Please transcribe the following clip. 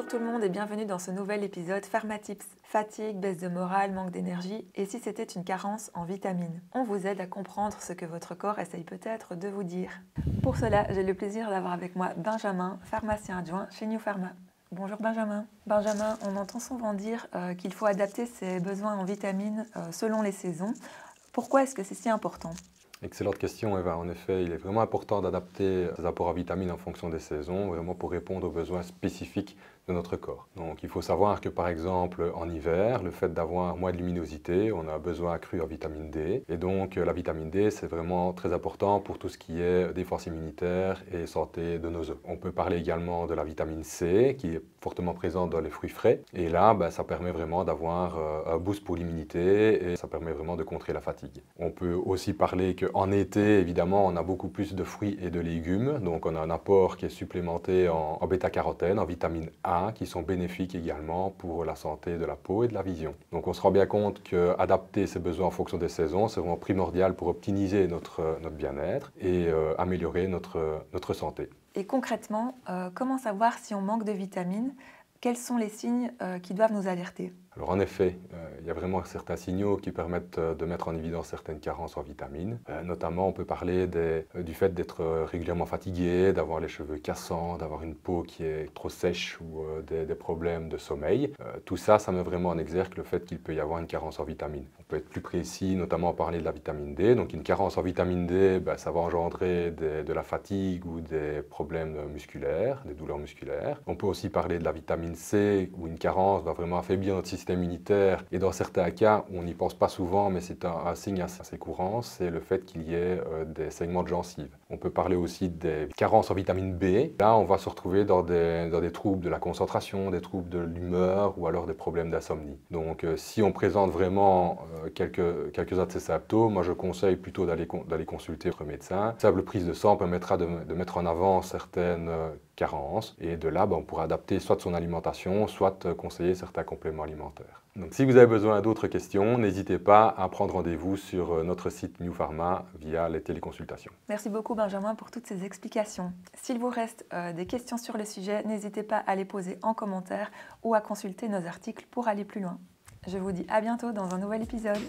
Bonjour tout le monde et bienvenue dans ce nouvel épisode Pharmatips. Fatigue, baisse de morale, manque d'énergie et si c'était une carence en vitamines. On vous aide à comprendre ce que votre corps essaye peut-être de vous dire. Pour cela, j'ai le plaisir d'avoir avec moi Benjamin, pharmacien adjoint chez New Pharma. Bonjour Benjamin. Benjamin, on entend souvent dire qu'il faut adapter ses besoins en vitamines selon les saisons. Pourquoi est-ce que c'est si important ? Excellente question, Eva. En effet, il est vraiment important d'adapter ses apports en vitamines en fonction des saisons, vraiment pour répondre aux besoins spécifiques de notre corps. Donc il faut savoir que par exemple en hiver, le fait d'avoir moins de luminosité, on a un besoin accru en vitamine D. Et donc la vitamine D, c'est vraiment très important pour tout ce qui est défense immunitaire et santé de nos os. On peut parler également de la vitamine C qui est fortement présente dans les fruits frais. Et là, ça permet vraiment d'avoir un boost pour l'immunité et ça permet vraiment de contrer la fatigue. On peut aussi parler qu'en été, évidemment, on a beaucoup plus de fruits et de légumes. Donc on a un apport qui est supplémenté en bêta-carotène, en vitamine A, qui sont bénéfiques également pour la santé de la peau et de la vision. Donc on se rend bien compte qu'adapter ses besoins en fonction des saisons, c'est vraiment primordial pour optimiser notre bien-être et améliorer notre santé. Et concrètement, comment savoir si on manque de vitamines ? Quels sont les signes qui doivent nous alerter ? Alors en effet, il y a vraiment certains signaux qui permettent de mettre en évidence certaines carences en vitamines. Notamment, on peut parler du fait d'être régulièrement fatigué, d'avoir les cheveux cassants, d'avoir une peau qui est trop sèche ou des problèmes de sommeil. Tout ça, ça met vraiment en exergue le fait qu'il peut y avoir une carence en vitamines. On peut être plus précis, notamment parler de la vitamine D. Donc une carence en vitamine D, ça va engendrer de la fatigue ou des problèmes musculaires, des douleurs musculaires. On peut aussi parler de la vitamine C, où une carence va vraiment affaiblir notre système immunitaire et dans certains cas, on n'y pense pas souvent, mais c'est un signe assez courant, c'est le fait qu'il y ait des saignements de gencives. On peut parler aussi des carences en vitamine B. Là, on va se retrouver dans des troubles de la concentration, des troubles de l'humeur ou alors des problèmes d'insomnie. Donc, si on présente vraiment quelques-uns de ces symptômes, moi je conseille plutôt d'aller consulter votre médecin. Une simple prise de sang permettra de mettre en avant certaines carences et de là, on pourra adapter soit son alimentation, soit conseiller certains compléments alimentaires. Donc, si vous avez besoin d'autres questions, n'hésitez pas à prendre rendez-vous sur notre site New Pharma via les téléconsultations. Merci beaucoup Benjamin pour toutes ces explications. S'il vous reste des questions sur le sujet, n'hésitez pas à les poser en commentaire ou à consulter nos articles pour aller plus loin. Je vous dis à bientôt dans un nouvel épisode.